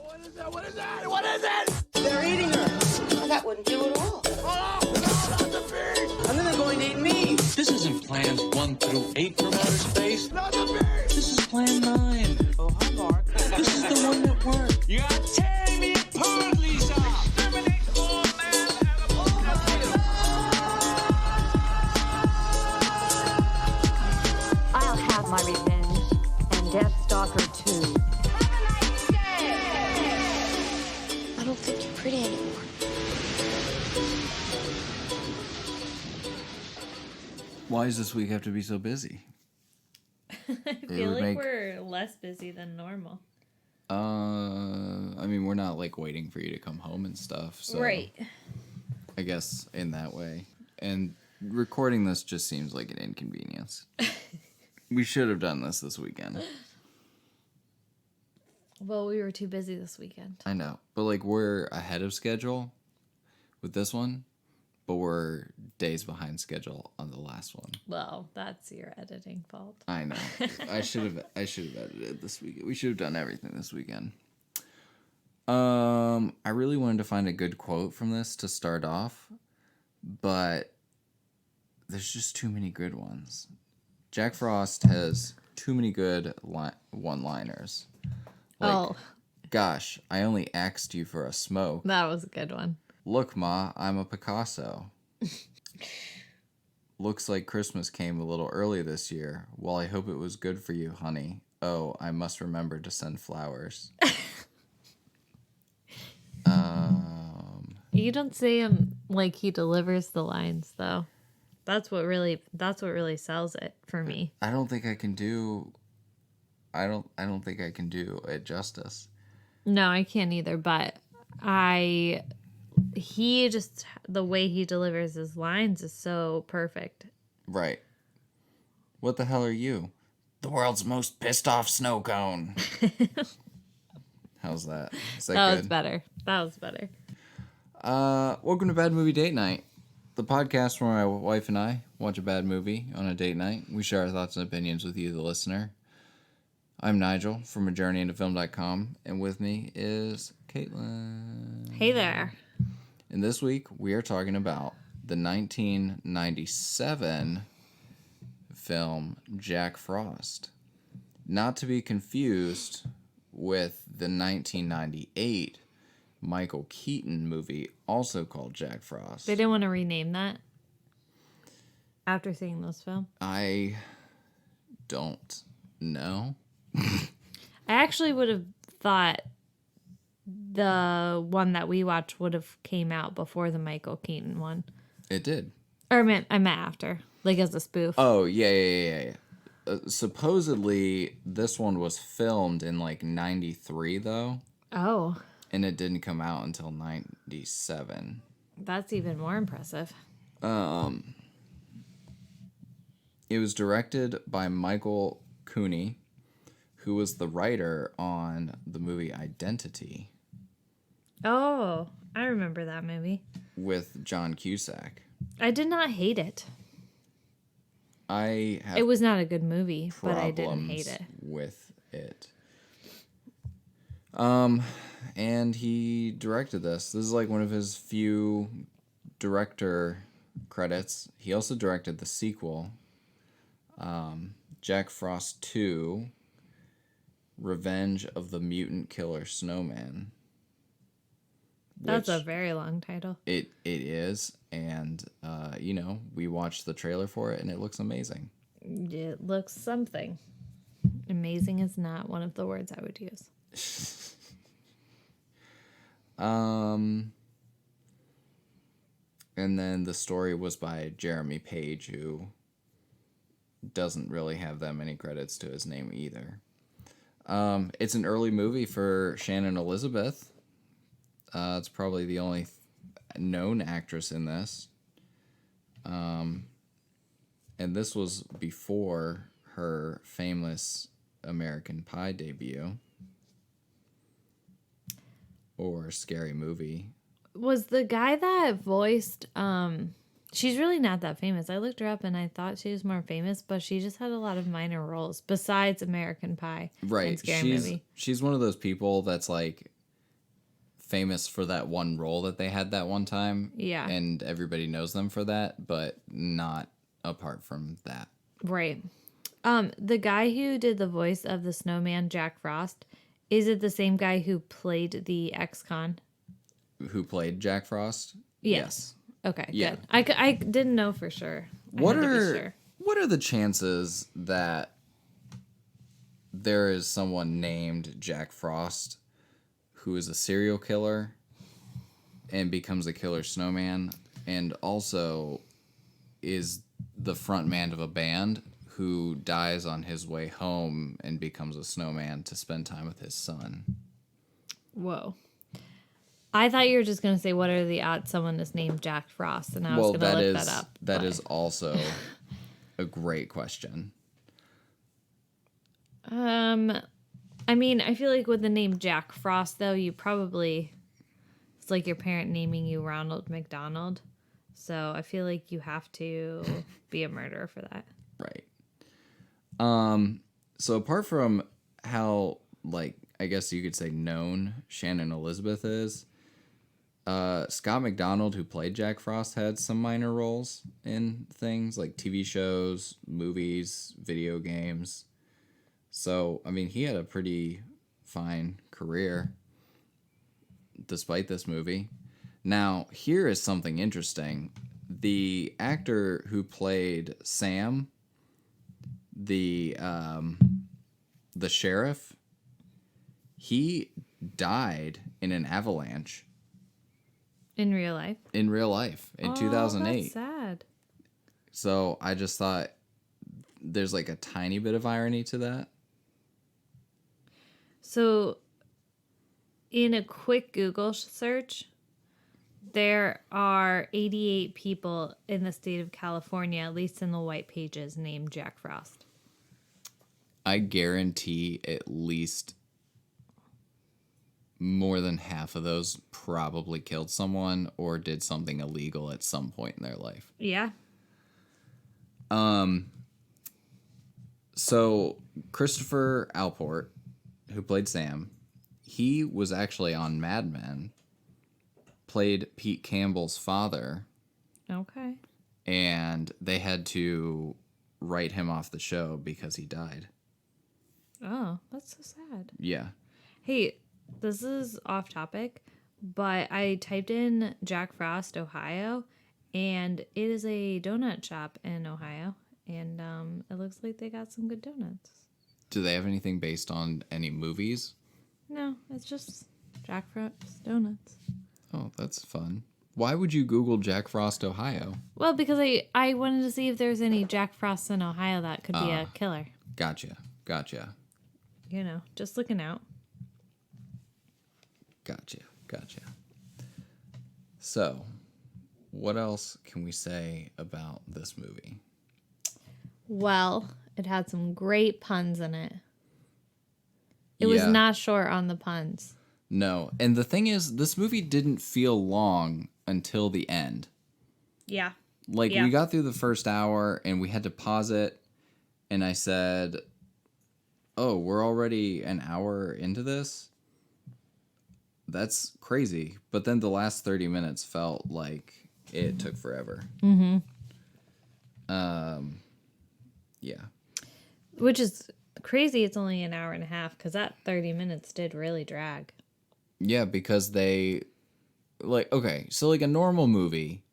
What is that? What is that? What is it? They're eating her. Well, that wouldn't do at all. Oh, no, not the fish! And then they're going to eat me. This isn't plans 1 through 8 from outer space. Not the fish! This is plan 9. Oh, hi, Mark. This is the one that worked. You are tearing me apart, Lisa! Exterminate all man animals. I'll have my revenge, and Deathstalker too. I don't think you're pretty anymore. Why does this week have to be so busy? I feel like we're less busy than normal. I mean, we're not like waiting for you to come home and stuff. So Right. I guess in that way. And recording this just seems like an inconvenience. We should have done this weekend. Well, we were too busy this weekend. I know. But like we're ahead of schedule with this one, but we're days behind schedule on the last one. Well, that's your editing fault. I know. I should have edited this weekend. We should have done everything this weekend. I really wanted to find a good quote from this to start off, but there's just too many good ones. Jack Frost has too many good one-liners. Like, gosh, I only asked you for a smoke. That was a good one. Look, Ma, I'm a Picasso. Looks like Christmas came a little early this year. Well, I hope it was good for you, honey. Oh, I must remember to send flowers. You don't say him like he delivers the lines, though. That's what really sells it for me. I don't think I can do it justice. No, I can't either, but the way he delivers his lines is so perfect. Right. What the hell are you? The world's most pissed off snow cone. How's that? Is that good? That was better. Welcome to Bad Movie Date Night, the podcast where my wife and I watch a bad movie on a date night. We share our thoughts and opinions with you, the listener. I'm Nigel from ajourneyintofilm.com, and with me is Kaitlyn. Hey there. And this week, we are talking about the 1997 film Jack Frost. Not to be confused with the 1998 Michael Keaton movie, also called Jack Frost. They didn't want to rename that after seeing those films? I don't know. I actually would have thought the one that we watched would have came out before the Michael Keaton one. It did. Or I meant after, like as a spoof. Oh, yeah. Supposedly, this one was filmed in like 93, though. Oh. And it didn't come out until 97. That's even more impressive. It was directed by Michael Cooney, who was the writer on the movie Identity. Oh, I remember that movie. With John Cusack. I did not hate it. It was not a good movie, but I didn't hate it. With it. And he directed this. This is like one of his few director credits. He also directed the sequel, Jack Frost 2, Revenge of the Mutant Killer Snowman. That's a very long title. It is, and we watched the trailer for it, and it looks amazing. It looks something. Amazing is not one of the words I would use. And then the story was by Jeremy Page, who doesn't really have that many credits to his name either. It's an early movie for Shannon Elizabeth. It's probably the only known actress in this. And this was before her famous American Pie debut. Or Scary Movie. Was the guy that voiced... she's really not that famous. I looked her up and I thought she was more famous, but she just had a lot of minor roles besides American Pie. Right. And Scary Movie. She's one of those people that's like famous for that one role that they had that one time. Yeah. And everybody knows them for that, but not apart from that. Right. The guy who did the voice of the snowman, Jack Frost, is it the same guy who played the ex-con? Who played Jack Frost? Yes. Okay, Yeah. good. I didn't know for sure. What I had to be are sure. what are the chances that there is someone named Jack Frost who is a serial killer and becomes a killer snowman and also is the front man of a band who dies on his way home and becomes a snowman to spend time with his son? Whoa. I thought you were just going to say, what are the odds someone is named Jack Frost? And I was going to look that up. That but- is also a great question. I mean, I feel like with the name Jack Frost, though, you probably... It's like your parent naming you Ronald MacDonald. So I feel like you have to be a murderer for that. Right. So apart from how, like, I guess you could say known Shannon Elizabeth is, Scott MacDonald, who played Jack Frost, had some minor roles in things like TV shows, movies, video games. So, I mean, he had a pretty fine career despite this movie. Now, here is something interesting. The actor who played Sam, the sheriff, he died in an avalanche In real life. in real life in 2008. That's sad. So I just thought there's like a tiny bit of irony to that. So, in a quick Google search, there are 88 people in the state of California, at least in the white pages, named Jack Frost. I guarantee at least more than half of those probably killed someone or did something illegal at some point in their life. Yeah. So Christopher Allport, who played Sam, he was actually on Mad Men, played Pete Campbell's father, Okay. and they had to write him off the show because he died. Oh, that's so sad. Yeah. Hey, this is off topic, but I typed in Jack Frost, Ohio, and it is a donut shop in Ohio, and it looks like they got some good donuts. Do they have anything based on any movies? No, it's just Jack Frost donuts. Oh, that's fun. Why would you Google Jack Frost, Ohio? Well, because I wanted to see if there's any Jack Frosts in Ohio that could be a killer. Gotcha. You know, just looking out. Gotcha. So, what else can we say about this movie? Well, it had some great puns in it. It was Yeah. not short on the puns. No. And the thing is, this movie didn't feel long until the end. Yeah. Like, Yeah. we got through the first hour and we had to pause it. And I said, oh, we're already an hour into this? That's crazy. But then the last 30 minutes felt like it took forever. Mm-hmm. Yeah. Which is crazy. It's only an hour and a half because that 30 minutes did really drag. Yeah, because they, like, okay, so like a normal movie,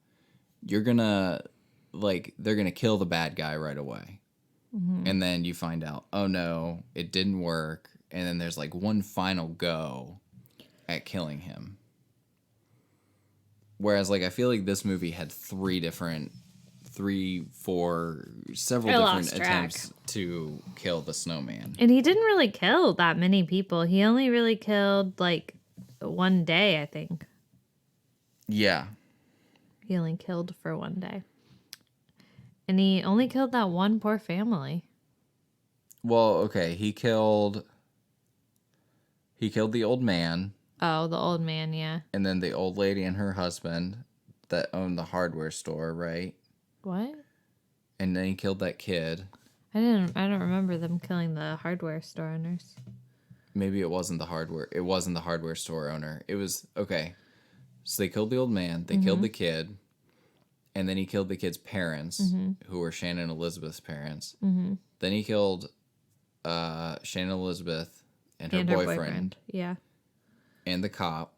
you're gonna, like, they're gonna kill the bad guy right away. And then you find out, oh no, it didn't work. And then there's like one final go at killing him. Whereas, like, I feel like this movie had several different lost track. attempts to kill the snowman. And he didn't really kill that many people. He only really killed like one day, I think. Yeah. He only killed for one day. And he only killed that one poor family. Well, okay, he killed the old man. Oh, the old man, yeah. And then the old lady and her husband that owned the hardware store, right? What? And then he killed that kid. I don't remember them killing the hardware store owners. maybe it wasn't the hardware. It wasn't the hardware store owner. It was okay. So they killed the old man. They killed the kid, and then he killed the kid's parents, who were Shannon and Elizabeth's parents. Then he killed Shannon Elizabeth and her boyfriend, Yeah. and the cop,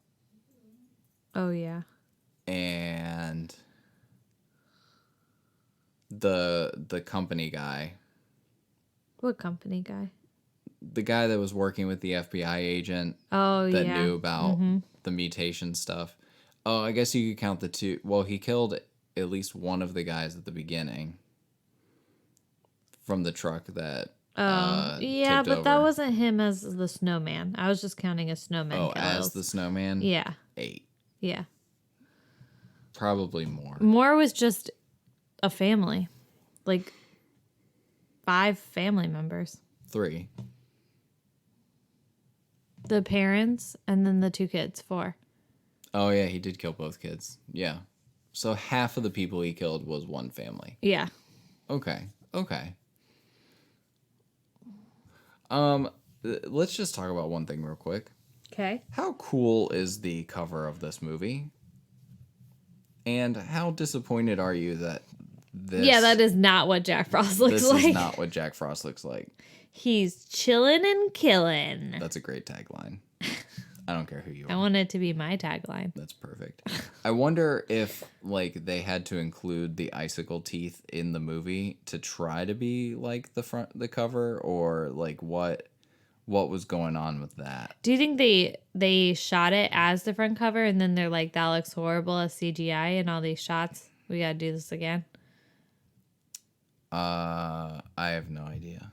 Oh yeah. and the company guy. What company guy? The guy that was working with the FBI agent Oh that yeah. knew about the mutation stuff. Oh, I guess you could count the two. Well, he killed at least one of the guys at the beginning from the truck that Yeah, tipped but that over. wasn't him as the snowman. I was just counting as snowman Oh, kills. as the snowman? Yeah. 8. Yeah. Probably more. More was just a family. Like 5 family members. 3. The parents and then the 2 kids. 4. Oh, yeah, he did kill both kids. Yeah. So half of the people he killed was one family. Yeah. Okay. Let's just talk about one thing real quick. Okay. How cool is the cover of this movie? And how disappointed are you that this... Yeah, that is not what Jack Frost looks This like. is not what Jack Frost looks like. He's chillin' and killin'. That's a great tagline. I don't care who you I are. want it to be my tagline. That's perfect. I wonder if like they had to include the icicle teeth in the movie to try to be like the cover, or like what was going on with that. Do you think they shot it as the front cover and then they're like, that looks horrible as CGI and all these shots? We gotta do this again. I have no idea.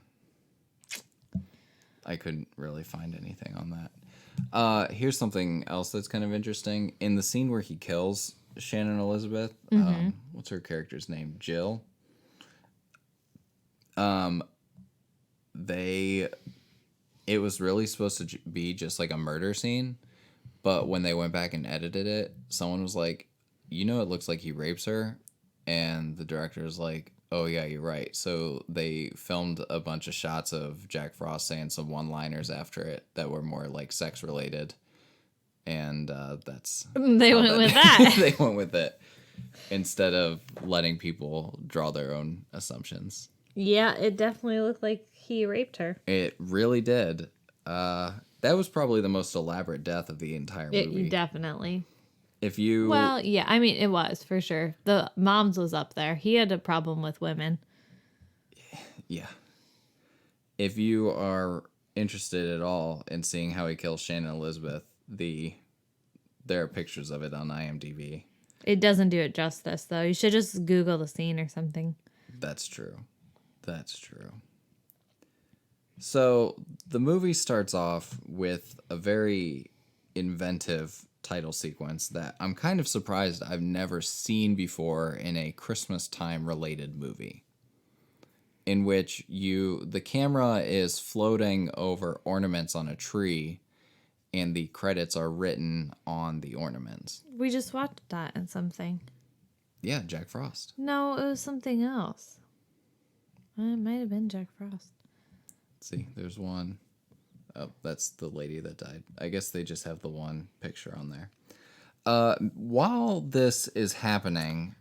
I couldn't really find anything on that. Here's something else that's kind of interesting. In the scene where he kills Shannon Elizabeth, what's her character's name? Jill. It was really supposed to be just like a murder scene, but when they went back and edited it, someone was like, it looks like he rapes her, and the director was like, oh yeah, you're right. So they filmed a bunch of shots of Jack Frost saying some one-liners after it that were more like sex related, and that's They went with that. they went with it instead of letting people draw their own assumptions. Yeah, it definitely looked like he raped her. It really did. That was probably the most elaborate death of the entire movie. Definitely. If you Well, yeah, I mean, it was for sure. The Moms was up there. He had a problem with women. Yeah. If you are interested at all in seeing how he kills Shannon Elizabeth, there are pictures of it on IMDb. It doesn't do it justice, though. You should just Google the scene or something. That's true. So the movie starts off with a very inventive title sequence that I'm kind of surprised I've never seen before in a Christmas time related movie, in which the camera is floating over ornaments on a tree and the credits are written on the ornaments. We just watched that in something. Yeah, Jack Frost. No, it was something else. It might have been Jack Frost. Let's see, there's one. Oh, that's the lady that died. I guess they just have the one picture on there. While this is happening,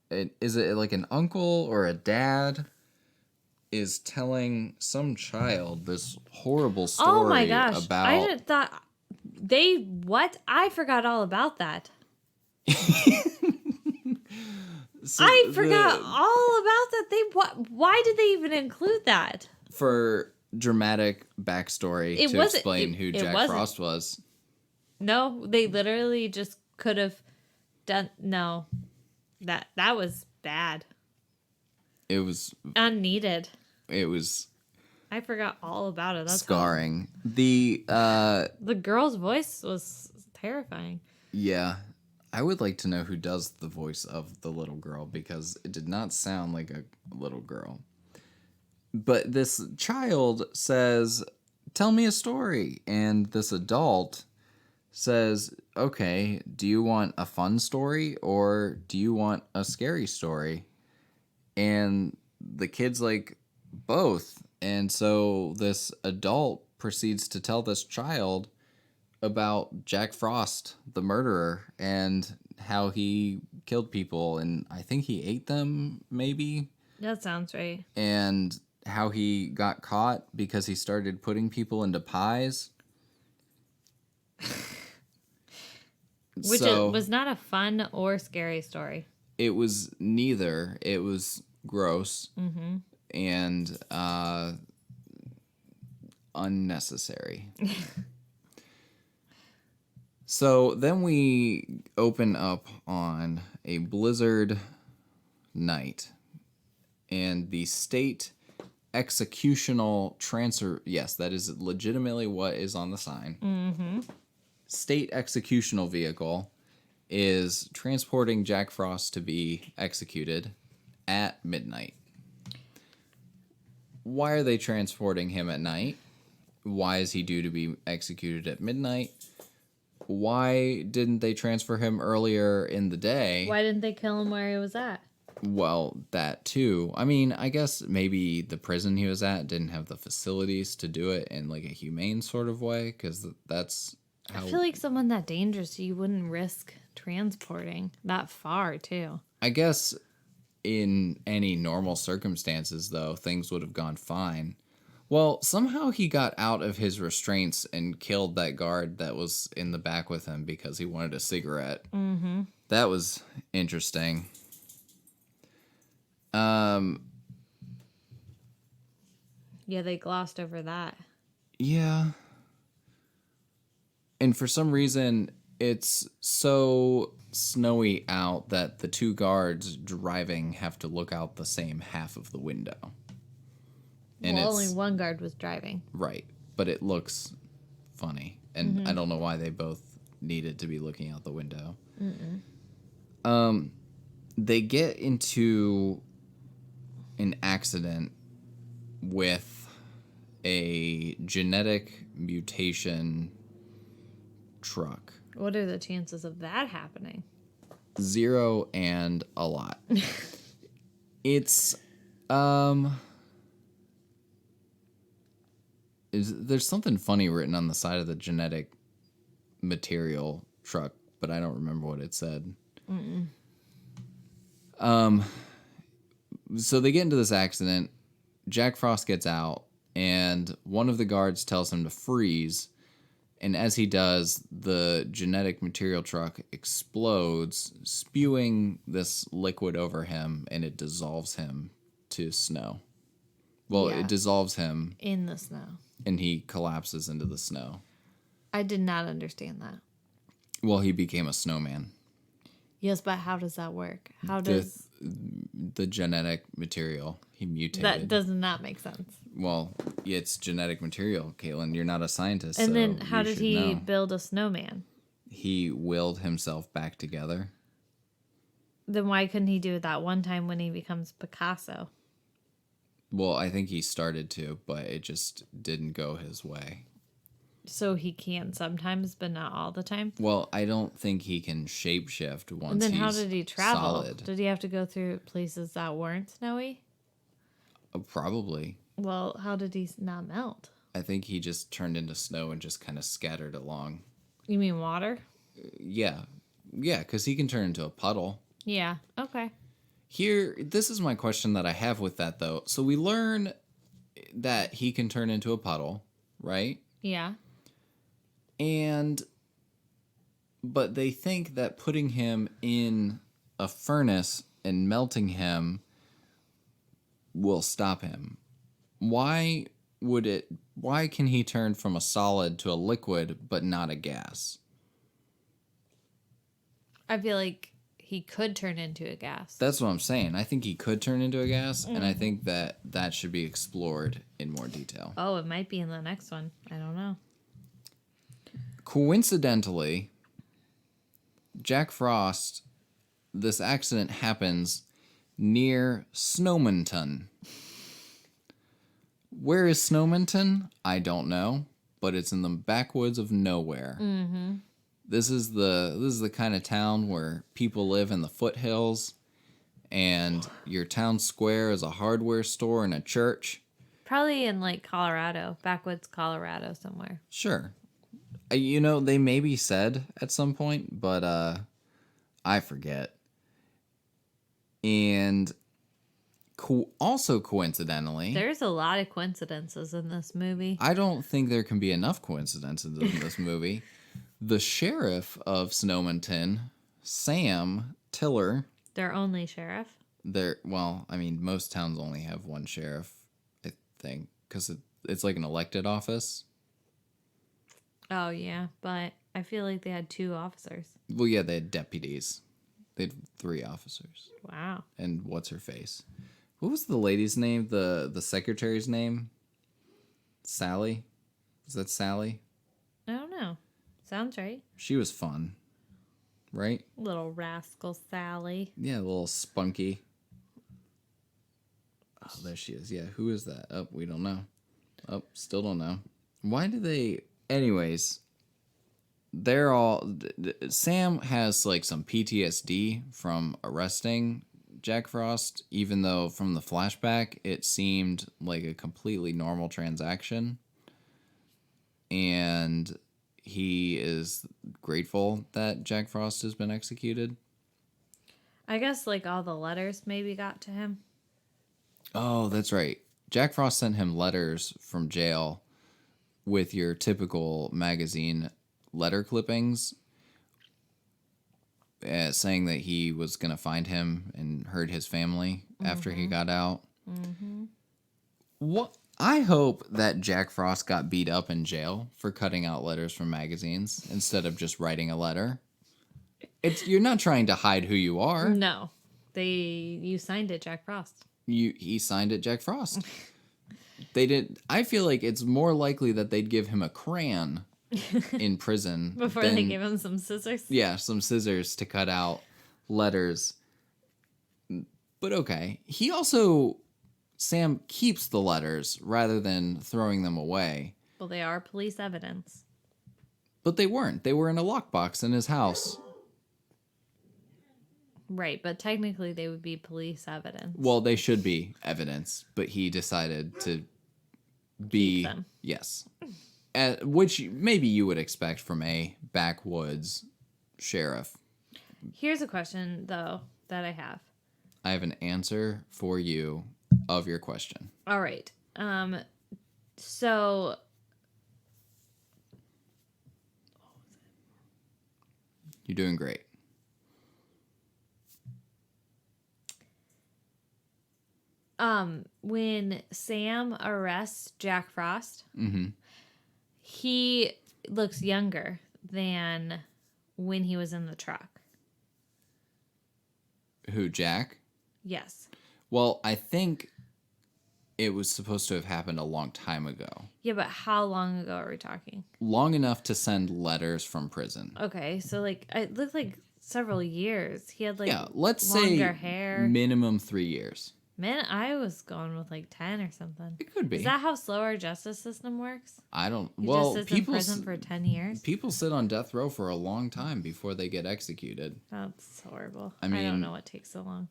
is it like an uncle or a dad is telling some child this horrible story Oh my gosh. about... I just thought what? I forgot all about that. I forgot all about that. Why did they even include that? For dramatic backstory to explain who Jack Frost was. No, they literally just could have done. No, that was bad. It was Unneeded. It was I forgot all about it. That's scarring. The girl's voice was terrifying. Yeah. I would like to know who does the voice of the little girl, because it did not sound like a little girl. But this child says, "Tell me a story." And this adult says, "Okay, do you want a fun story or do you want a scary story?" And the kid's like, "Both." And so this adult proceeds to tell this child about Jack Frost, the murderer, and how he killed people, and I think he ate them, maybe, That sounds right. and how he got caught because he started putting people into pies. Which was not a fun or scary story. It was neither. It was gross and unnecessary. So then we open up on a blizzard night, and the state executional transfer. Yes, that is legitimately what is on the sign. State executional vehicle is transporting Jack Frost to be executed at midnight. Why are they transporting him at night? Why is he due to be executed at midnight? Why didn't they transfer him earlier in the day? Why didn't they kill him where he was at? Well, that too. I mean, I guess maybe the prison he was at didn't have the facilities to do it in like a humane sort of way, because that's how... I feel like someone that dangerous you wouldn't risk transporting that far, too. I guess in any normal circumstances, though, things would have gone fine. Well, somehow he got out of his restraints and killed that guard that was in the back with him because he wanted a cigarette. Mm-hmm. That was interesting. Yeah, they glossed over that. Yeah. And for some reason, it's so snowy out that the two guards driving have to look out the same half of the window. And Well, it's only one guard was driving. right, but it looks funny, and I don't know why they both needed to be looking out the window. They get into an accident with a genetic mutation truck. What are the chances of that happening? 0 and a lot. It's there's something funny written on the side of the genetic material truck, but I don't remember what it said. So they get into this accident. Jack Frost gets out, and one of the guards tells him to freeze. And as he does, the genetic material truck explodes, spewing this liquid over him, and it dissolves him to snow. Well, Yeah. it dissolves him, In the snow. and he collapses into the snow. I did not understand that. Well, he became a snowman. Yes, but how does that work? How does... The genetic material, he mutated. That does not make sense. Well, it's genetic material, Kaitlyn. You're not a scientist. And so then how you did should he know. build a snowman? He willed himself back together. Then why couldn't he do it that one time when he becomes Picasso? Well, I think he started to, but it just didn't go his way. So he can sometimes, but not all the time? Well, I don't think he can shapeshift once And then he's how did he travel? solid. Did he have to go through places that weren't snowy? Probably. Well, how did he not melt? I think he just turned into snow and just kind of scattered along. You mean water? Yeah. Yeah, because he can turn into a puddle. Yeah. Okay. Here, this is my question that I have with that, though. So we learn that he can turn into a puddle, right? Yeah. But they think that putting him in a furnace and melting him will stop him. Why can he turn from a solid to a liquid but not a gas? I feel like he could turn into a gas. That's what I'm saying. I think he could turn into a gas, and I think that should be explored in more detail. Oh, it might be in the next one. I don't know. Coincidentally, Jack Frost, this accident happens near Snowminton. Where is Snowminton? I don't know, but it's in the backwoods of nowhere. Mm-hmm. This is the kind of town where people live in the foothills, and your town square is a hardware store and a church, Probably in like Colorado, backwoods Colorado somewhere. Sure. They maybe said at some point, but I forget. And also coincidentally, There's a lot of coincidences in this movie. I don't think there can be enough coincidences in this movie. The sheriff of Snowmonton, Sam Tiller, Their only sheriff. Most towns only have one sheriff, I think, because it's like an elected office. Oh, yeah, but I feel like they had 2 officers. Well, yeah, they had deputies. They had 3 officers. Wow. And what's her face? What was the lady's name? The secretary's name? Sally? Was that Sally? I don't know. Sounds right. She was fun. Right? Little rascal Sally. Yeah, a little spunky. Oh, there she is. Yeah, who is that? Oh, we don't know. Oh, still don't know. Why do they... Anyways, they're all... Sam has, like, some PTSD from arresting Jack Frost, even though from the flashback, it seemed like a completely normal transaction. And he is grateful that Jack Frost has been executed. I guess, like, all the letters maybe got to him. Oh, that's right. Jack Frost sent him letters from jail with your typical magazine letter clippings saying that he was going to find him and hurt his family after he got out. What? I hope that Jack Frost got beat up in jail for cutting out letters from magazines instead of just writing a letter. You're not trying to hide who you are. No. You signed it, Jack Frost. He signed it, Jack Frost. They did. I feel like it's more likely that they'd give him a crayon in prison Before they gave him some scissors. Yeah, some scissors to cut out letters. But okay. Sam keeps the letters rather than throwing them away. Well, they are police evidence. But they weren't. They were in a lockbox in his house. Right, but technically they would be police evidence. Well, they should be evidence, but he decided to be... Keep them. Yes. Which maybe you would expect from a backwoods sheriff. Here's a question, though, that I have. I have an answer for you of your question. All right. So... You're doing great. When Sam arrests Jack Frost, he looks younger than when he was in the truck. Who, Jack? Yes. Well, I think it was supposed to have happened a long time ago. Yeah, but how long ago are we talking? Long enough to send letters from prison. Okay, so like it looked like several years. He had like let's longer say hair. minimum 3 years. Man, I was going with like 10 or something. It could be. Is that how slow our justice system works? I don't. He Well, just sits in prison for 10 years. People sit on death row for a long time before they get executed. That's horrible. I I mean- don't know what takes so long.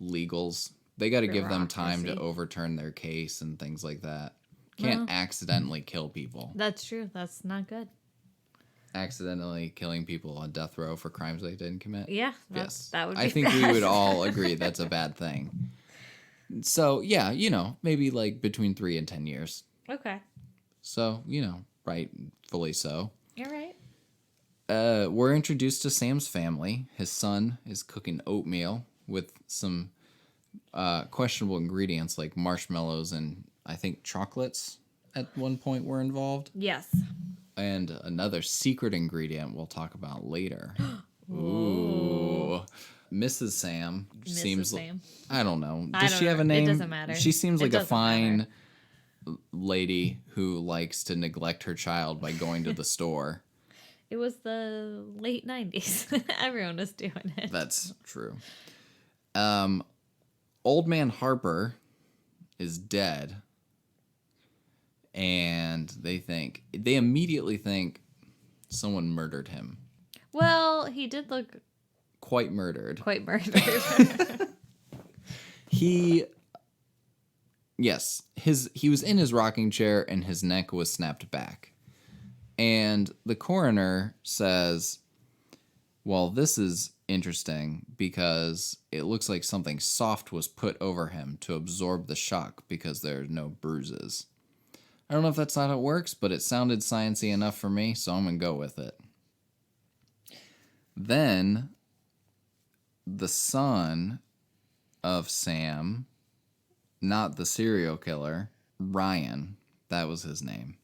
Legals. They got to give them time to Bureaucracy. overturn their case and things like that. Can't accidentally kill people. That's true. That's not good. Accidentally killing people on death row for crimes they didn't commit. Yeah. Yes. That would be I think bad. we would all agree that's a bad thing. So, yeah, maybe like between 3 and 10 years. Okay. So, rightfully so. You're right. We're introduced to Sam's family. His son is cooking oatmeal with some questionable ingredients like marshmallows and I think chocolates at one point were involved. Yes. And another secret ingredient we'll talk about later. Ooh. Mrs. Sam seems like... Sam. I don't know. I Does don't she have know. a name? It doesn't matter. She seems It like a doesn't fine matter. lady who likes to neglect her child by going to the store. It was the late 90s. Everyone was doing it. That's true. Old man Harper is dead. And they immediately think someone murdered him. Well, he did look Quite murdered. quite murdered. Yes, he was in his rocking chair and his neck was snapped back. And the coroner says, well, this is interesting because it looks like something soft was put over him to absorb the shock because there are no bruises. I don't know if that's not how it works, but it sounded sciencey enough for me, so I'm going to go with it. Then, the son of Sam, not the serial killer, Ryan, that was his name.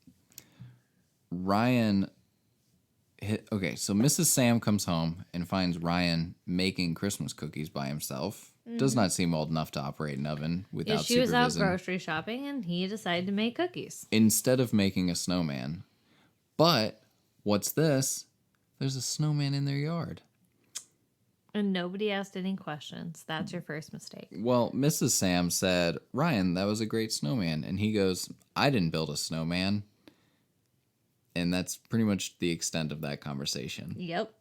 Ryan, okay, so Mrs. Sam comes home and finds Ryan making Christmas cookies by himself. Does not seem old enough to operate an oven without She was out supervision. grocery shopping and he decided to make cookies. Instead of making a snowman. But, what's this? There's a snowman in their yard. And nobody asked any questions. That's your first mistake. Well, Mrs. Sam said, Ryan, that was a great snowman. And he goes, I didn't build a snowman. And that's pretty much the extent of that conversation. Yep.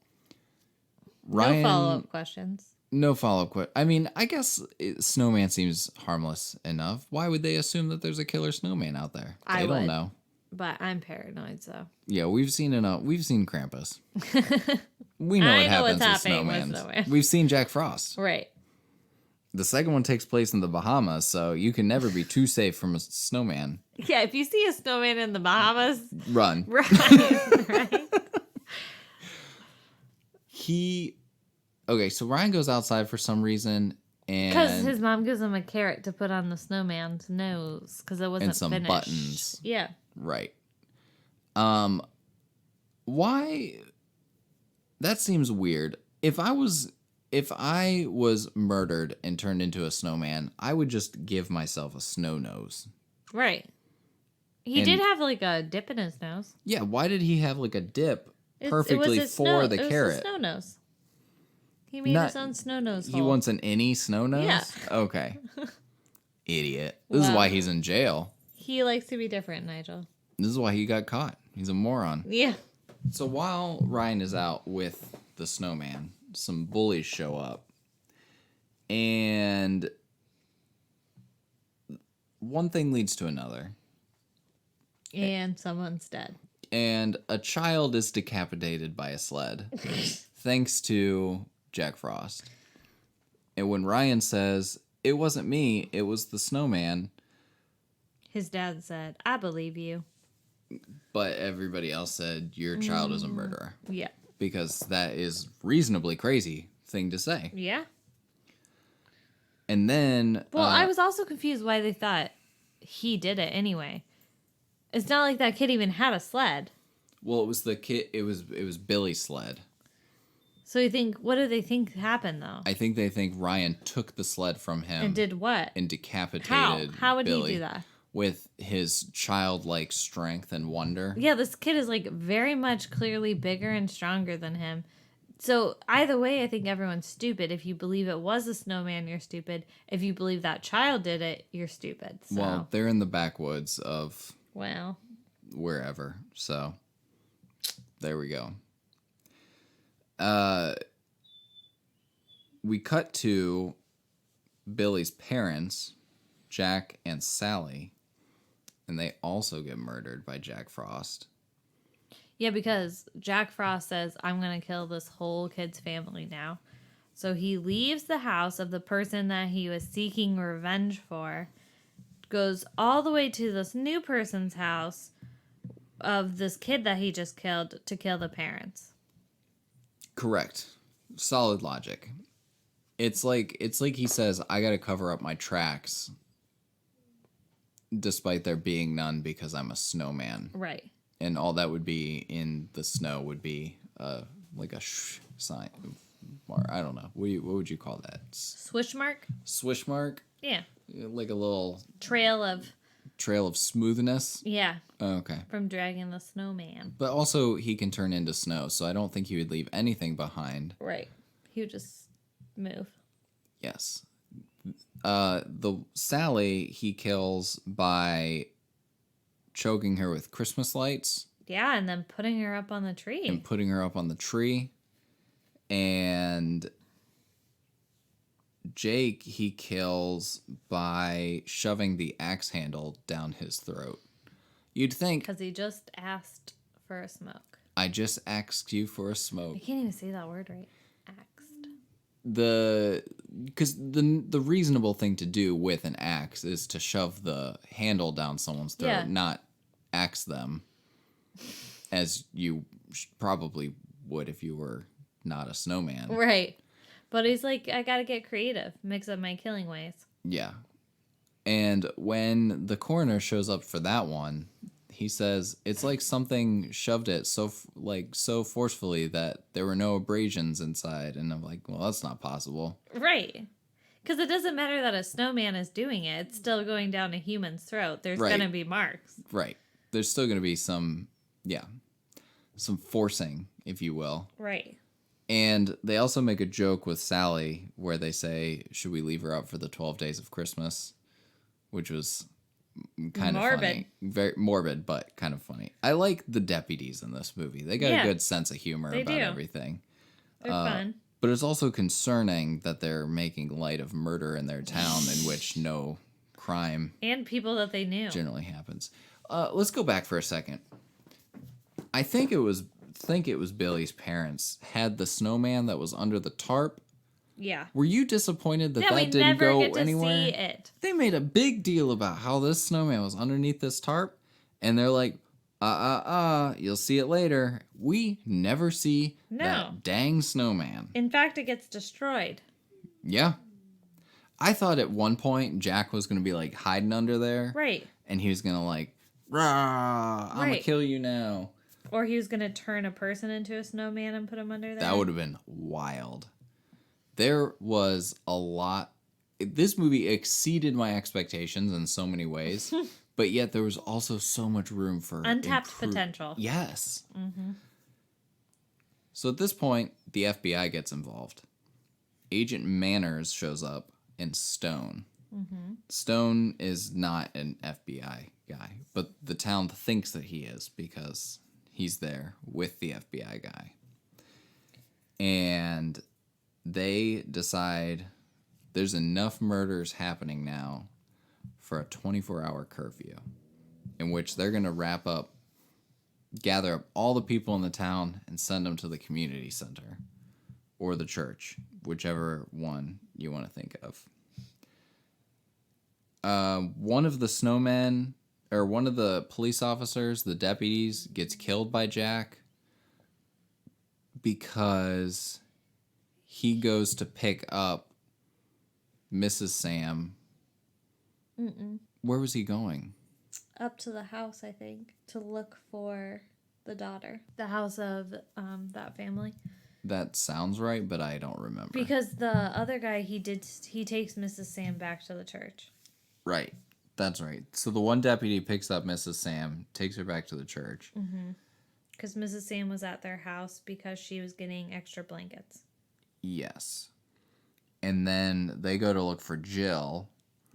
Ryan, No follow-up questions. No follow-up question. I mean, I guess snowman seems harmless enough. Why would they assume that there's a killer snowman out there? I They don't would. know. But I'm paranoid, so. Yeah, we've seen Krampus. We know I what know happens what's with happening with snowmans. snowman. We've seen Jack Frost. Right. The second one takes place in the Bahamas, so you can never be too safe from a snowman. Yeah, if you see a snowman in the Bahamas, Run. right? Okay, so Ryan goes outside for some reason, Because and his mom gives him a carrot to put on the snowman's nose because it wasn't And some finished. buttons. Yeah. right. Why? That seems weird. If I was murdered and turned into a snowman, I would just give myself a snow nose. Right. He And- did have like a dip in his nose. Yeah, why did he have like a dip It perfectly was his for snow- the it was carrot? his snow nose. He made Not- his own snow nose. He hole. wants an any snow nose? Yeah. Okay. Idiot. This is Wow. why he's in jail. He likes to be different, Nigel. This is why he got caught. He's a moron. Yeah. So while Ryan is out with the snowman, some bullies show up. And one thing leads to another. And someone's dead. And a child is decapitated by a sled. Thanks to Jack Frost. And when Ryan says, it wasn't me, it was the snowman, His dad said, I believe you. but everybody else said, your child is a murderer. Yeah. Because that is reasonably crazy thing to say. Yeah. And then... Well, I was also confused why they thought he did it anyway. It's not like that kid even had a sled. Well, it was the kid. It was Billy's sled. So you think, what do they think happened though? I think they think Ryan took the sled from him And did what? and decapitated. How? How would Billy he do that? With his childlike strength and wonder. Yeah, this kid is like very much clearly bigger and stronger than him. So either way, I think everyone's stupid. If you believe it was a snowman, you're stupid. If you believe that child did it, you're stupid. So, Well, they're in the backwoods of well, wherever. So there we go. We cut to Billy's parents, Jack and Sally, and they also get murdered by Jack Frost. yeah, because Jack Frost says, I'm going to kill this whole kid's family now. So he leaves the house of the person that he was seeking revenge for, goes all the way to this new person's house of this kid that he just killed to kill the parents. Correct. Solid logic. It's like he says, I gotta cover up my tracks despite there being none because I'm a snowman. Right. And all that would be in the snow would be like a sign. Or I don't know. What would you call that? Swish mark? Swish mark? Yeah. Like a little Trail of smoothness? yeah, Oh, okay. from dragging the snowman. But also he can turn into snow, so I don't think he would leave anything behind. Right. He would just move. Yes. The Sally he kills by choking her with Christmas lights Yeah, and then putting her up on the tree. and putting her up on the tree. And Jake he kills by shoving the axe handle down his throat. You'd think, Because he just asked for a smoke. I just asked you for a smoke. I can't even say that word right. Axed. Because the reasonable thing to do with an axe is to shove the handle down someone's throat, Yeah. not axe them, as you probably would if you were not a snowman. Right. But he's like, I gotta get creative. Mix up my killing ways. Yeah. And when the coroner shows up for that one, he says it's like something shoved it so forcefully that there were no abrasions inside. And I'm like, well, that's not possible. Right. Because it doesn't matter that a snowman is doing it. It's still going down a human's throat. There's Right. going to be marks. Right. There's still going to be some forcing, if you will. Right. And they also make a joke with Sally where they say, should we leave her up for the 12 days of Christmas? Which was kind of funny. Very morbid, but kind of funny. I like the deputies in this movie. They got a good sense of humor They about do. everything. They're fun. But it's also concerning that they're making light of murder in their town in which no crime And people that they knew. generally happens. Let's go back for a second. I think it was Billy's parents had the snowman that was under the tarp. Yeah. Were you disappointed that we that didn't never go get to anywhere? see it. They made a big deal about how this snowman was underneath this tarp, and they're like, you'll see it later. We never see that dang snowman. In fact, it gets destroyed. Yeah. I thought at one point Jack was going to be like hiding under there. Right. And he was going to like, rah, I'm going to kill you now. Or he was going to turn a person into a snowman and put him under there. That would have been wild. There was a lot. This movie exceeded my expectations in so many ways, but yet there was also so much room for untapped potential. Yes. Mm-hmm. So at this point, the FBI gets involved. Agent Manners shows up and Stone. Mm-hmm. Stone is not an FBI guy, but the town thinks that he is because he's there with the FBI guy. And they decide there's enough murders happening now for a 24-hour curfew in which they're going to gather up all the people in the town and send them to the community center or the church, whichever one you want to think of. One of the snowmen, or one of the police officers, the deputies, gets killed by Jack because he goes to pick up Mrs. Sam. Mm-mm. Where was he going? Up to the house, I think, to look for the daughter. The house of that family. That sounds right, but I don't remember. Because the other guy, he takes Mrs. Sam back to the church. Right. That's right. So the one deputy picks up Mrs. Sam, takes her back to the church. Because Mrs. Sam was at their house because she was getting extra blankets. Yes. And then they go to look for Jill.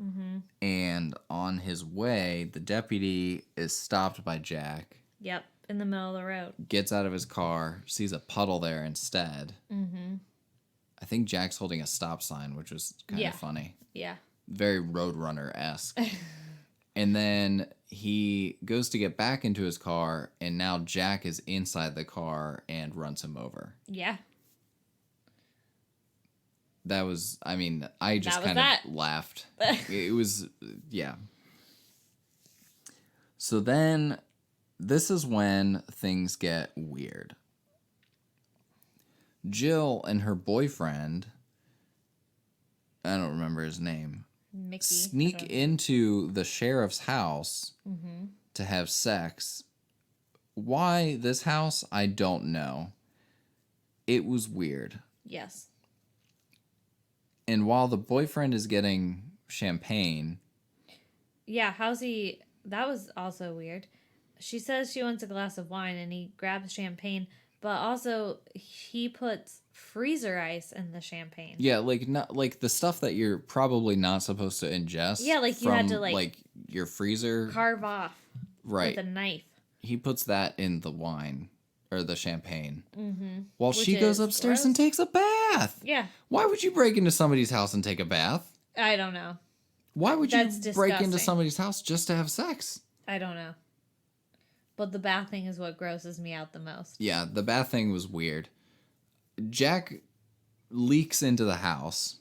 Mm-hmm. And on his way, the deputy is stopped by Jack. Yep, in the middle of the road. Gets out of his car, sees a puddle there instead. Mm-hmm. I think Jack's holding a stop sign, which was kind of funny. Yeah. Very Roadrunner-esque. And then he goes to get back into his car, and now Jack is inside the car and runs him over. Yeah. That was, I mean, I just kind of laughed. It was, yeah. So then, this is when things get weird. Jill and her boyfriend, I don't remember his name, Mickey. sneak into the sheriff's house to have sex. Why this house? I don't know. It was weird. Yes. And while the boyfriend is getting champagne... Yeah, how's he... That was also weird. She says she wants a glass of wine, and he grabs champagne, but also he puts freezer ice in the champagne. Yeah, not the stuff that you're probably not supposed to ingest. Yeah, like you had to your freezer. Carve off Right. with a knife. He puts that in the wine. or the champagne, while she Which goes is upstairs gross. and takes a bath. Yeah. Why would you break into somebody's house and take a bath? I don't know. Why would you That's break into disgusting. somebody's house just to have sex? I don't know. But the bath thing is what grosses me out the most. Yeah, the bath thing was weird. Jack leaks into the house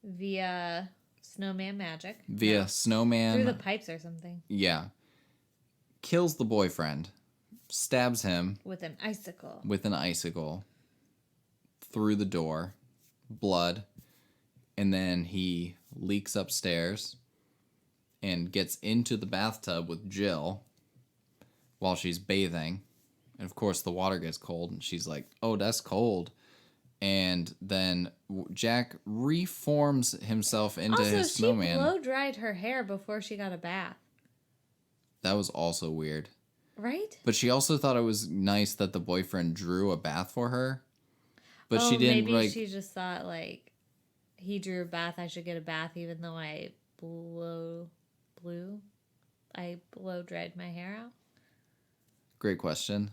Via snowman magic. via No, snowman. through the pipes or something. Yeah. Kills the boyfriend, stabs him With an icicle. with an icicle through the door, blood, and then he leaks upstairs and gets into the bathtub with Jill while she's bathing. And of course, the water gets cold, and she's like, "Oh, that's cold." And then Jack reforms himself into Also, his she snowman. blow dried her hair before she got a bath. That was also weird. Right? But she also thought it was nice that the boyfriend drew a bath for her. But she didn't maybe like. she just thought, like, he drew a bath, I should get a bath even though I blow dried my hair out. Great question.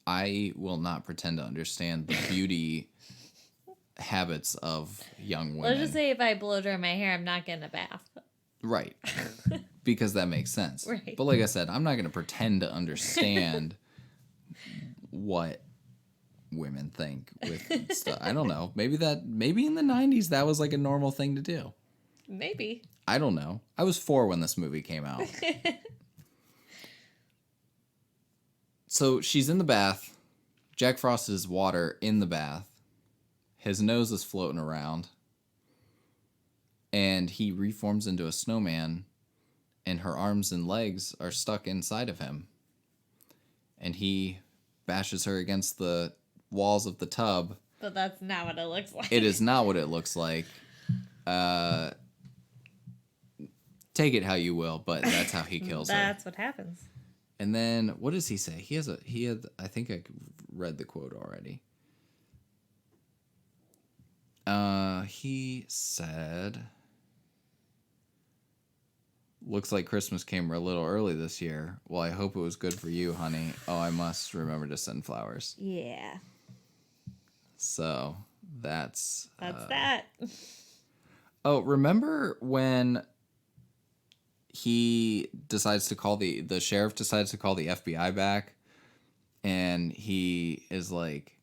I will not pretend to understand the beauty habits of young women. Let's just say if I blow dry my hair, I'm not getting a bath. Right. Because that makes sense. Right. But like I said, I'm not going to pretend to understand what women think with stuff. I don't know. Maybe in the 90s that was like a normal thing to do. Maybe. I don't know. I was 4 when this movie came out. So she's in the bath. Jack Frost is water in the bath. His nose is floating around. And he reforms into a snowman. And her arms and legs are stuck inside of him. And he bashes her against the walls of the tub. But that's not what it looks like. It is not what it looks like. Take it how you will, but that's how he kills her. That's what happens. And then what does he say? He had I think I read the quote already. He said, "Looks like Christmas came a little early this year. Well, I hope it was good for you, honey. Oh, I must remember to send flowers." Yeah. So that's That. Oh, remember when he decides to call the sheriff decides to call the FBI back, and he's like,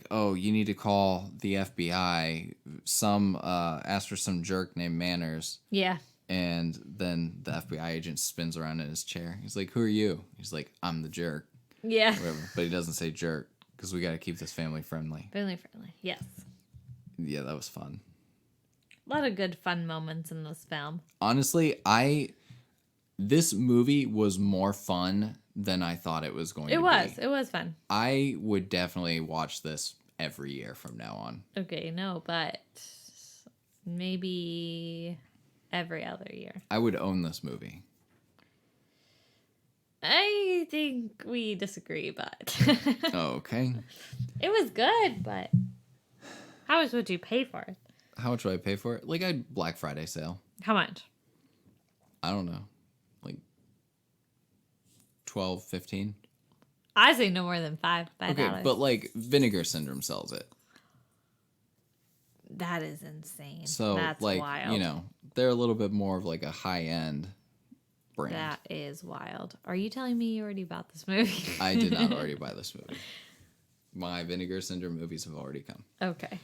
"Oh, you need to call the FBI. Some asked for some jerk named Manners." Yeah. And then the FBI agent spins around in his chair. He's like, "Who are you?" He's like, "I'm the jerk." Yeah. Whatever. But he doesn't say jerk because we got to keep this family friendly. Friendly. Yes. Yeah, that was fun. A lot of good fun moments in this film. Honestly, this movie was more fun than I thought it was going to be. It was fun. I would definitely watch this every year from now on. Okay, no, but maybe every other year. I would own this movie. I think we disagree, but Okay. it was good, but how much would you pay for it? How much would I pay for it? Like a Black Friday sale. How much? I don't know. Like 12, 15. I say no more than $5. Okay, but like Vinegar Syndrome sells it. That is insane. So That's like, wild. you know, they're a little bit more of like a high-end brand. That is wild. Are you telling me you already bought this movie? I did not already buy this movie. My Vinegar Syndrome movies have already come. Okay.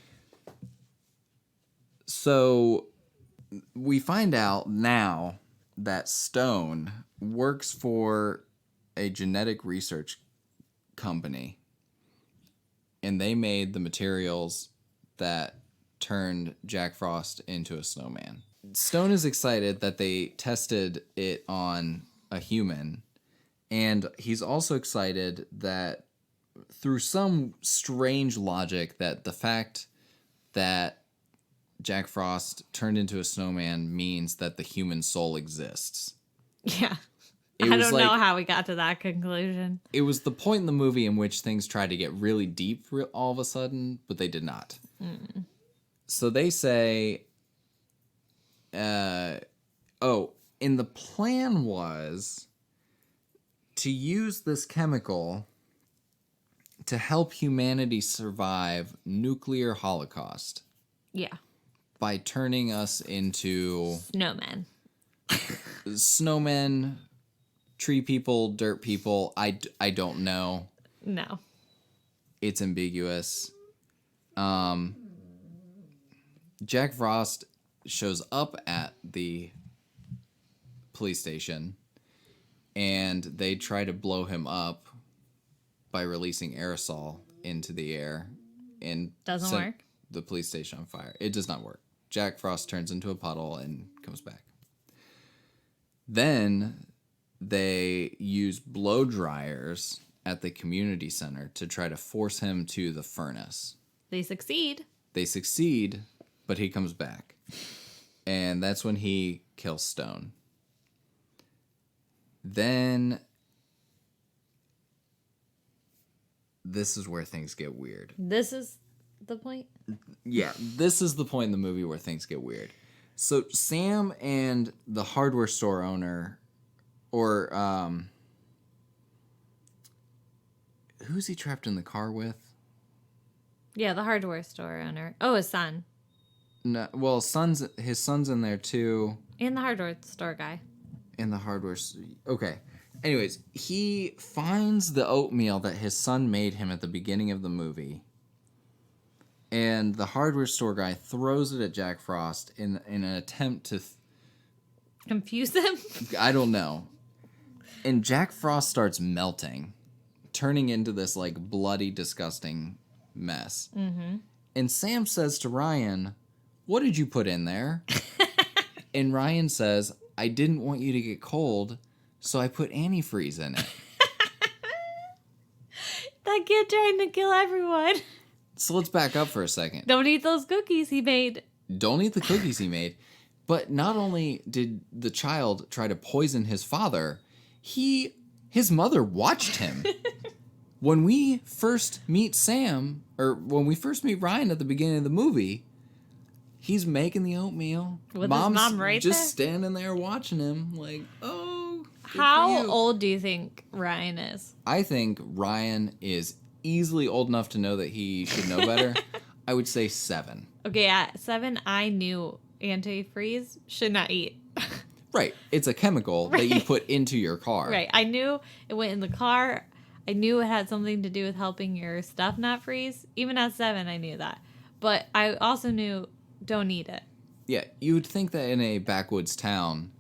So we find out now that Stone works for a genetic research company, and they made the materials that turned Jack Frost into a snowman. Stone is excited that they tested it on a human, and he's also excited that through some strange logic that the fact that Jack Frost turned into a snowman means that the human soul exists. Yeah. It I was don't like- know how we got to that conclusion. It was the point in the movie in which things tried to get really deep all of a sudden, but they did not. So they say, and the plan was to use this chemical to help humanity survive nuclear holocaust Yeah. by turning us into snowmen, tree people, dirt people. I don't know. No. It's ambiguous. Jack Frost shows up at the police station, and they try to blow him up by releasing aerosol into the air and Doesn't set work. the police station on fire. It does not work. Jack Frost turns into a puddle and comes back. Then they use blow dryers at the community center to try to force him to the furnace. They succeed. They succeed, but he comes back. And that's when he kills Stone. Then this is where things get weird. This is the point. Yeah, this is the point in the movie where things get weird. So Sam and the hardware store owner, or who's he trapped in the car with? Yeah, the hardware store owner. Oh, his son. No, well, his son's in there too. And the hardware store guy. In the hardware. Okay. Anyways, he finds the oatmeal that his son made him at the beginning of the movie. And the hardware store guy throws it at Jack Frost in an attempt to... Confuse him? I don't know. And Jack Frost starts melting, turning into this, like, bloody, disgusting mess. Mm-hmm. And Sam says to Ryan, "What did you put in there?" And Ryan says, "I didn't want you to get cold, so I put antifreeze in it." That kid trying to kill everyone. So let's back up for a second. Don't eat those cookies he made. Don't eat the cookies he made. But not only did the child try to poison his father, his mother watched him. When we first meet Sam, or when we first meet Ryan at the beginning of the movie, he's making the oatmeal. With his Mom's mom right just there? standing there watching him like, oh, good for How you. old do you think Ryan is? I think Ryan is easily old enough to know that he should know better. I would say 7. Okay, at 7, I knew antifreeze should not eat. Right. It's a chemical that you Right. put into your car. Right. I knew it went in the car. I knew it had something to do with helping your stuff not freeze. Even at 7, I knew that. But I also knew don't eat it. Yeah, you would think that in a backwoods town,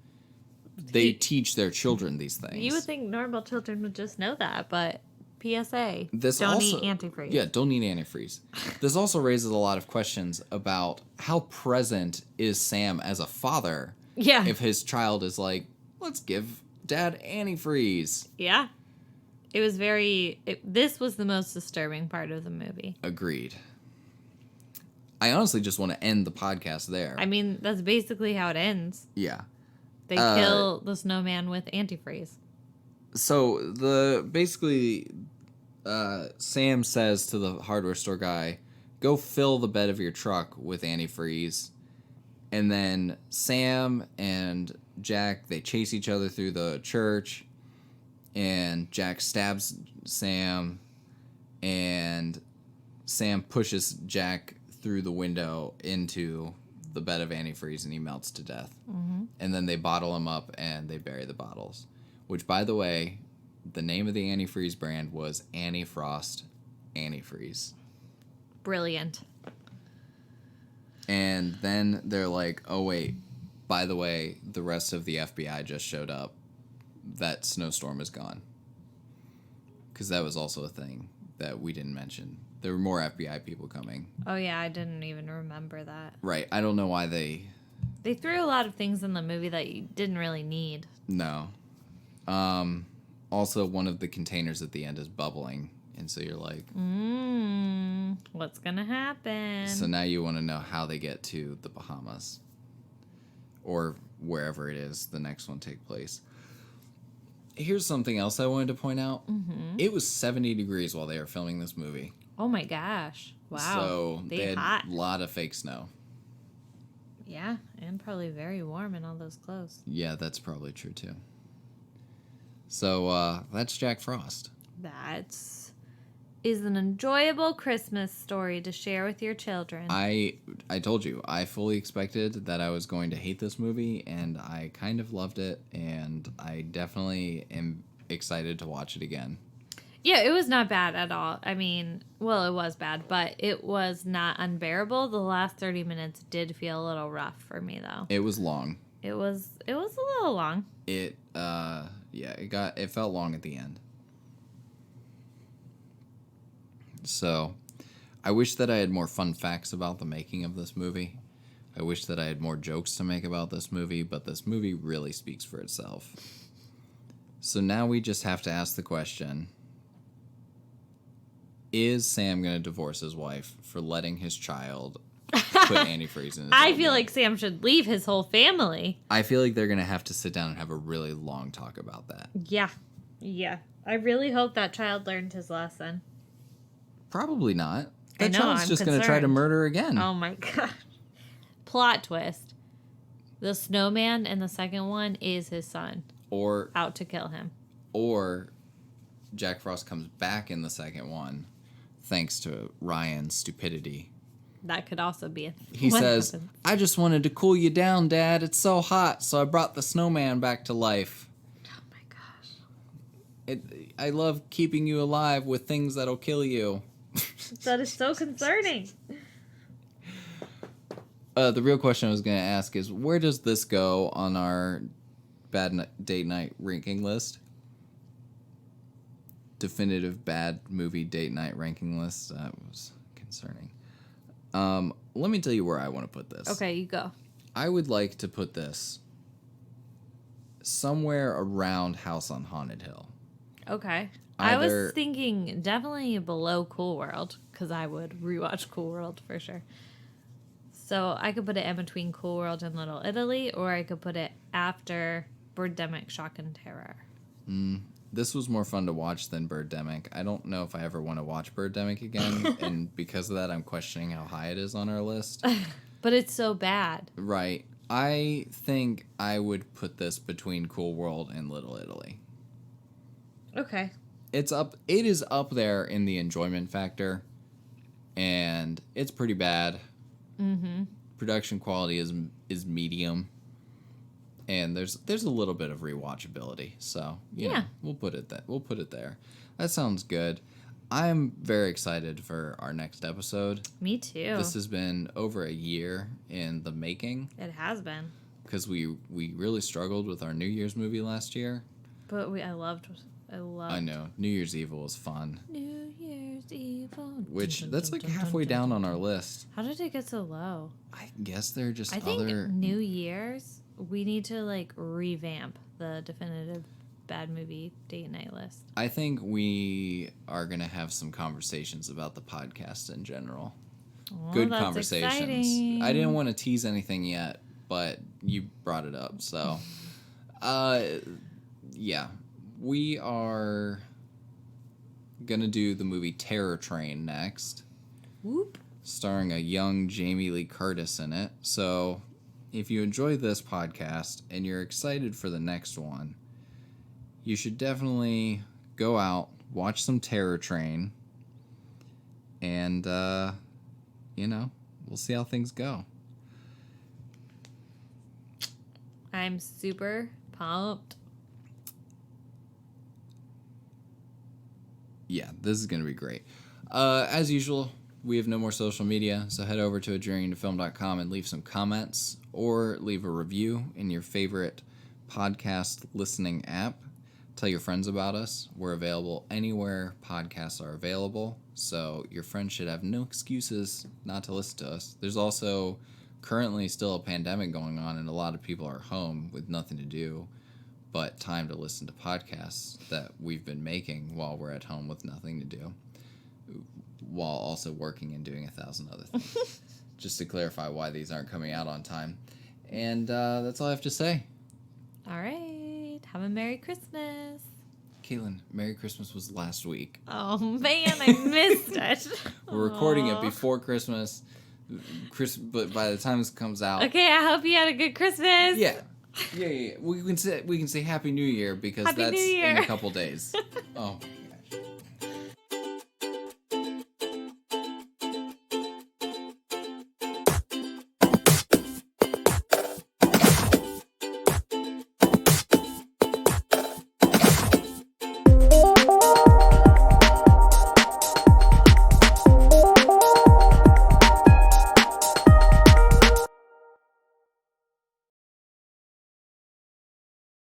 they teach their children these things. You would think normal children would just know that, but PSA, This don't also, eat antifreeze. Yeah, don't eat antifreeze. This also raises a lot of questions about how present is Sam as a father Yeah. if his child is like, let's give dad antifreeze. Yeah. It was this was the most disturbing part of the movie. Agreed. I honestly just want to end the podcast there. I mean, that's basically how it ends. Yeah. They kill the snowman with antifreeze. So Sam says to the hardware store guy, "Go fill the bed of your truck with antifreeze." And then Sam and Jack, they chase each other through the church, and Jack stabs Sam, and Sam pushes Jack through the window into the bed of antifreeze, and he melts to death. Mm-hmm. And then they bottle him up and they bury the bottles. Which, by the way, the name of the antifreeze brand was Annie Frost Antifreeze. Brilliant. And then they're like, oh, wait, by the way, the rest of the FBI just showed up. That snowstorm is gone. Because that was also a thing that we didn't mention. There were more FBI people coming. Oh, yeah, I didn't even remember that. Right. I don't know why they... They threw a lot of things in the movie that you didn't really need. No. Also, one of the containers at the end is bubbling. And so you're like... What's gonna happen? So now you want to know how they get to the Bahamas. Or wherever it is the next one take place. Here's something else I wanted to point out. Mm-hmm. It was 70 degrees while they were filming this movie. Oh my gosh. Wow. So they had hot. a lot of fake snow. Yeah, and probably very warm in all those clothes. Yeah, that's probably true too. So that's Jack Frost. That is an enjoyable Christmas story to share with your children. I told you, I fully expected that I was going to hate this movie, and I kind of loved it, and I definitely am excited to watch it again. Yeah, it was not bad at all. I mean, well, it was bad, but it was not unbearable. The last 30 minutes did feel a little rough for me, though. It was long. It was a little long. It felt long at the end. So, I wish that I had more fun facts about the making of this movie. I wish that I had more jokes to make about this movie, but this movie really speaks for itself. So now we just have to ask the question, is Sam going to divorce his wife for letting his child put antifreeze in his I oatmeal? feel like Sam should leave his whole family. I feel like they're going to have to sit down and have a really long talk about that. Yeah. I really hope that child learned his lesson. Probably not. I That know, child's I'm just going to try to concerned. murder again. Oh my gosh. Plot twist. The snowman in the second one is his son. Or Out to kill him. Jack Frost comes back in the second one thanks to Ryan's stupidity. That could also be a He what says, happens. I just wanted to cool you down, Dad. It's so hot, so I brought the snowman back to life. Oh my gosh. I love keeping you alive with things that'll kill you. That is so concerning. The real question I was going to ask is, where does this go on our date night ranking list? Definitive bad movie date night ranking list. That was concerning. Let me tell you where I want to put this. Okay, you go. I would like to put this somewhere around House on Haunted Hill. Okay. I was Either- thinking definitely below Cool World, because I would rewatch Cool World for sure. So I could put it in between Cool World and Little Italy, or I could put it after Birdemic Shock and Terror. This was more fun to watch than Birdemic. I don't know if I ever want to watch Birdemic again, and because of that, I'm questioning how high it is on our list. But it's so bad. Right. I think I would put this between Cool World and Little Italy. Okay. It is up there in the enjoyment factor, and it's pretty bad. Mm-hmm. Production quality is medium, and there's a little bit of rewatchability. So you know, we'll put it there. That sounds good. I'm very excited for our next episode. Me too. This has been over a year in the making It has been. because we really struggled with our New Year's movie last year. But I loved. I know New Year's Evil was fun, New Year's Evil. which that's like halfway down on our list. How did it get so low? I guess they're just I think other. New Year's, we need to like revamp the definitive bad movie date night list. I think we are gonna have some conversations about the podcast in general. Oh, Good that's conversations. exciting. I didn't want to tease anything yet, but you brought it up, so yeah. We are gonna do the movie Terror Train next. Whoop. Starring a young Jamie Lee Curtis in it. So, if you enjoy this podcast and you're excited for the next one, you should definitely go out, watch some Terror Train, and, we'll see how things go. I'm super pumped. Yeah, this is going to be great. As usual, we have no more social media, so head over to ajourneytofilm.com and leave some comments or leave a review in your favorite podcast listening app. Tell your friends about us. We're available anywhere podcasts are available, so your friends should have no excuses not to listen to us. There's also currently still a pandemic going on, and a lot of people are home with nothing to do but time to listen to podcasts that we've been making while we're at home with nothing to do, while also working and doing 1,000 other things. Just to clarify why these aren't coming out on time. And that's all I have to say. All right. Have a Merry Christmas. Kaitlyn, Merry Christmas was last week. Oh, man, I missed it. We're recording it Aw. before Christmas, but by the time this comes out... Okay, I hope you had a good Christmas. Yeah. Yeah. We can say Happy New Year because Happy that's New Year. in a couple days. Oh.